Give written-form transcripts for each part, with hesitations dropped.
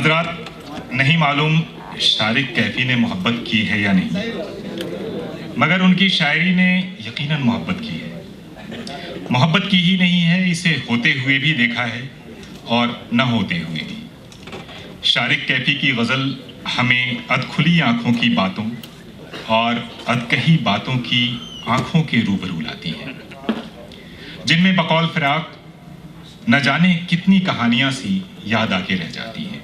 हजरात, नहीं मालूम शारिक कैफी ने मोहब्बत की है या नहीं, मगर उनकी शायरी ने यकीनन मोहब्बत की है। मोहब्बत की ही नहीं है, इसे होते हुए भी देखा है और न होते हुए भी। शारिक कैफी की गज़ल हमें अधखुली आँखों की बातों और अधकही बातों की आँखों के रूबरू लाती है, जिनमें बकौल फिराक न जाने कितनी कहानियाँ सी याद आके रह जाती हैं।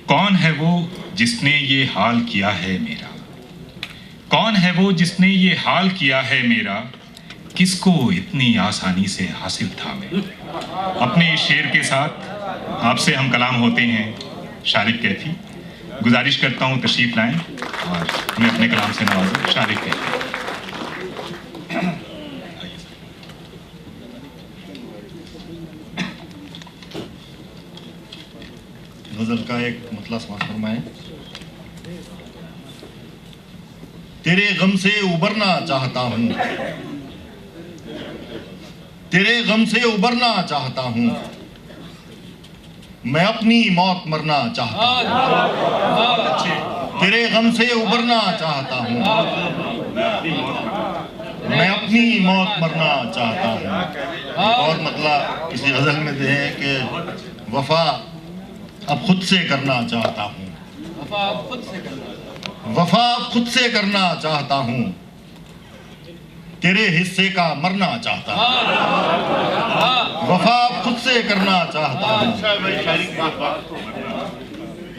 कौन है वो जिसने ये हाल किया है मेरा, कौन है वो जिसने ये हाल किया है मेरा, किसको इतनी आसानी से हासिल था मैं। अपने इस शेर के साथ आपसे हम कलाम होते हैं शारिक कैफी। गुजारिश करता हूँ तशरीफ लाएं और हमें अपने कलाम से नवाजें। शारिक कैफी। गजल का एक मतला समाज फरमाएं। तेरे गम से उबरना चाहता हूँ, तेरे गम से उबरना चाहता हूँ, मैं अपनी मौत मरना चाहता हूँ। तेरे गम से उबरना चाहता हूँ, मैं अपनी मौत मरना चाहता हूँ। और मतलब इसी गजल में दे है कि वफा अब खुद से करना चाहता हूँ, वफा अब खुद से करना चाहता हूँ, तेरे हिस्से का मरना चाहता हूँ। वफा अब खुद से करना चाहता हूँ,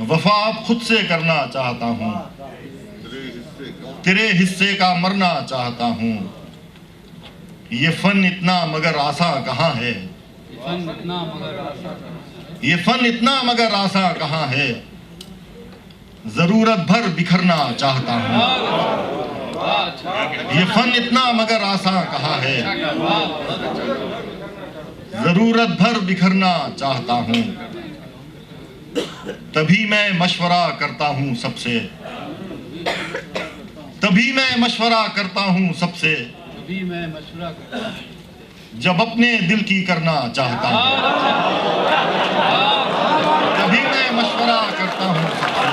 वफा अब खुद से करना चाहता हूँ, तेरे हिस्से का मरना चाहता हूँ। ये फन इतना मगर आसा कहाँ है, ये फन इतना मगर आसा कहाँ है, जरूरत भर बिखरना चाहता हूँ। ये फन इतना मगर आसा कहाँ है, जरूरत भर बिखरना चाहता हूँ। तभी मैं मशवरा करता हूँ सबसे, तभी मैं मशवरा करता हूँ सबसे, जब अपने दिल की करना चाहता हूँ। तभी मैं मशवरा करता हूँ सबसे,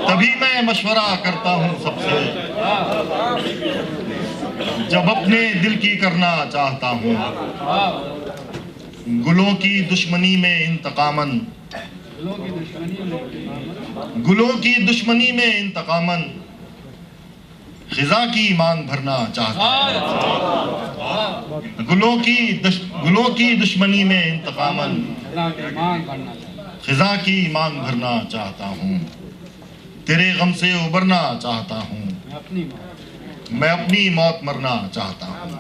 तभी मैं मशवरा करता हूँ सबसे, जब अपने दिल की करना चाहता हूँ। गुलों की दुश्मनी में इंतकामन, गुलों की दुश्मनी में इंतकामन, खिजा की मांग भरना चाहता हूँ। गुलों की दुश्मनी में इंतकामन, खिजा की मांग भरना चाहता हूँ। तेरे गम से उबरना चाहता हूँ, मैं अपनी मौत मरना चाहता हूँ।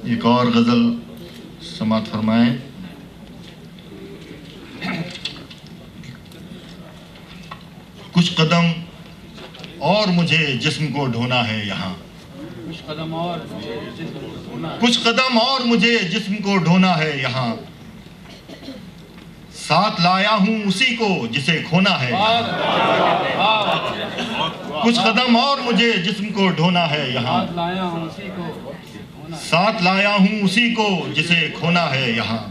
एक और गजल समात फरमाएं। कुछ कदम और मुझे जिस्म को ढोना है यहाँ, कुछ कदम और मुझे जिस्म को ढोना है यहाँ, साथ लाया हूँ उसी को जिसे खोना है। कुछ कदम और मुझे जिस्म को ढोना है यहाँ, साथ लाया हूँ उसी को जिसे खोना है यहाँ।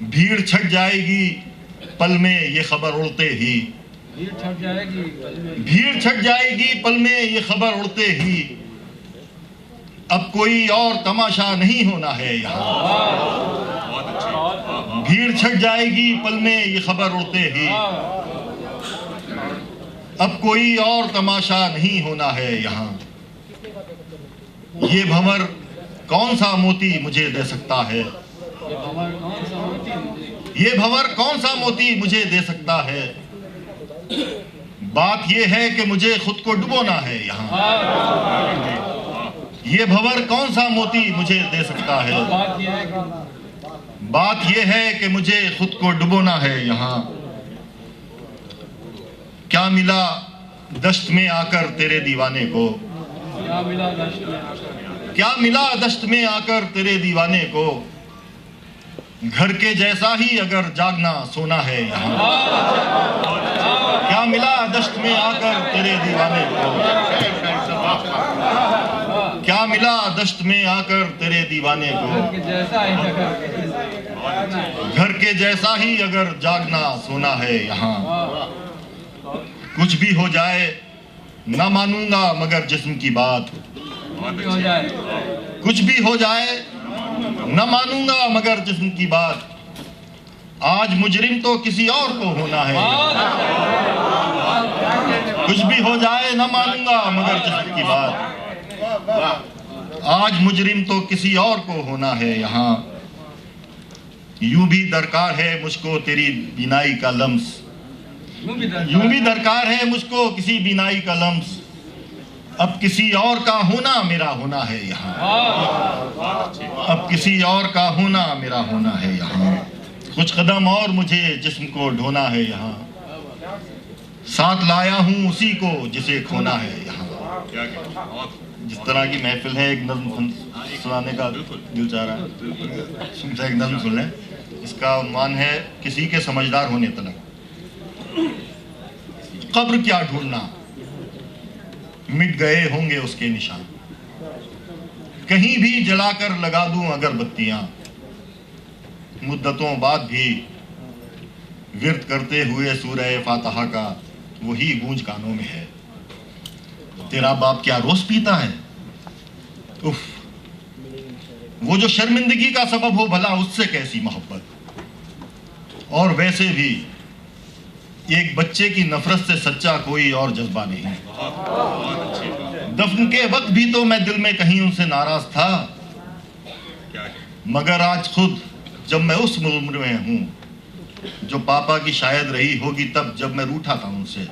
भीड़ छट जाएगी पल में ये खबर उड़ते ही, भीड़ छट जाएगी पल में ये खबर उड़ते ही, अब कोई और तमाशा नहीं होना है यहाँ। भीड़ छट जाएगी पल में ये खबर उड़ते ही, अब कोई और तमाशा नहीं होना है यहाँ। ये भंवर कौन सा मोती मुझे दे सकता है, ये भंवर कौन सा मोती मुझे दे सकता है। बात ये है कि मुझे खुद को डुबोना है यहाँ। ये भंवर कौन सा मोती मुझे दे सकता है। बात ये है कि मुझे खुद को डुबोना है यहाँ। क्या मिला दश्त में आकर तेरे दीवाने को, क्या मिला दश्त में आकर तेरे दीवाने को, घर के जैसा ही अगर जागना सोना है यहाँ। क्या मिला दश्त में आकर तेरे दीवाने को, क्या मिला दश्त में आकर तेरे दीवाने को, घर के जैसा ही अगर जागना सोना है यहाँ। कुछ भी हो जाए न मानूंगा मगर जिस्म की बात, कुछ भी हो जाए न मानूंगा मगर जिस्म की बात। आज मुजरिम तो किसी और को होना है, कुछ भी हो जाए न मानूंगा मगर जिस्म की बात। आज मुजरिम तो किसी और को होना है यहाँ। यूं भी दरकार है मुझको तेरी बीनाई का लम्स, यूं भी दरकार है मुझको किसी बीनाई का लम्स। अब किसी और का होना मेरा होना है यहाँ, अब किसी और का होना मेरा होना है यहाँ। कुछ कदम और मुझे जिस्म को ढोना है यहाँ, साथ लाया हूँ उसी को जिसे खोना है यहाँ। जिस तरह की महफिल है, एक नज़्म सुनाने का दिल चाह रहा है, सुनते एक नज़्म सुन लें। इसका उन्वान है किसी के समझदार होने तलक। कब्र क्या ढूंढना, मिट गए होंगे उसके निशान। कहीं भी जलाकर लगा दूं अगर बत्तियां, मुद्दतों बाद भी विर्द करते हुए सूरह फातिहा का वही गूंज कानों में है। तेरा बाप क्या रोज पीता है, उफ, वो जो शर्मिंदगी का सबब हो भला उससे कैसी मोहब्बत। और वैसे भी एक बच्चे की नफरत से सच्चा कोई और जज्बा नहीं। दफन के वक्त भी तो मैं दिल में कहीं उनसे नाराज था, मगर आज खुद जब मैं उस उम्र में हूं जो पापा की शायद रही होगी, तब जब मैं रूठा था उनसे,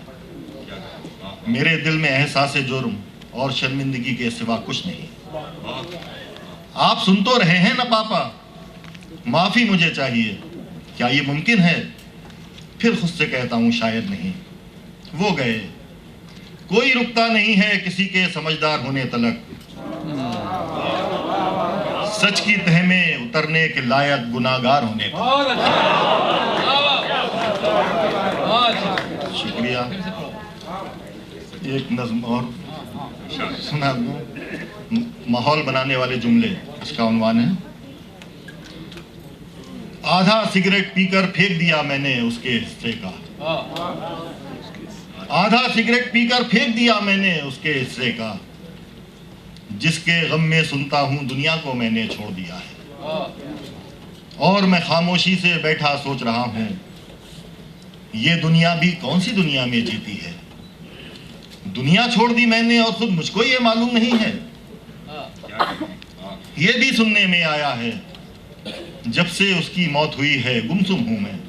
मेरे दिल में एहसास जुर्म और शर्मिंदगी के सिवा कुछ नहीं। आप सुन तो रहे हैं ना पापा, माफी मुझे चाहिए, क्या ये मुमकिन है? फिर खुद से कहता हूं शायद नहीं। वो गए, कोई रुकता नहीं है किसी के समझदार होने तलक। सच की तह में उतरने के लायक गुनाहगार होने तलक। शुक्रिया। एक नज़्म और सुना दूं, माहौल बनाने वाले जुमले। इसका उन्वान है, आधा सिगरेट पीकर फेंक दिया मैंने उसके हिस्से का, आधा सिगरेट पीकर फेंक दिया मैंने उसके हिस्से का। जिसके गम में सुनता हूं दुनिया को मैंने छोड़ दिया है, और मैं खामोशी से बैठा सोच रहा हूं ये दुनिया भी कौन सी दुनिया में जीती है। दुनिया छोड़ दी मैंने और खुद मुझको ये मालूम नहीं है। ये भी सुनने में आया है जब से उसकी मौत हुई है गुमसुम हूं मैं।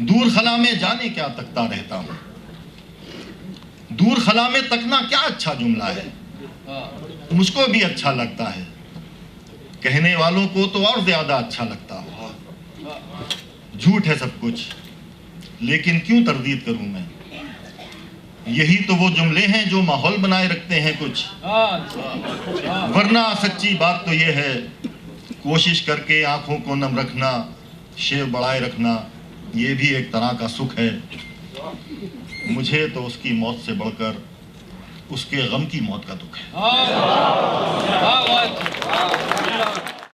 दूर खला में जाने क्या तकता रहता हूं, दूर खला में तकना क्या अच्छा जुमला है। मुझको भी अच्छा लगता है, कहने वालों को तो और ज्यादा अच्छा लगता होगा। झूठ है सब कुछ, लेकिन क्यों तरदीद करूं मैं। यही तो वो जुमले हैं जो माहौल बनाए रखते हैं कुछ। वरना सच्ची बात तो ये है, कोशिश करके आंखों को नम रखना, शेव बढ़ाए रखना, ये भी एक तरह का सुख है। मुझे तो उसकी मौत से बढ़कर उसके गम की मौत का दुख है।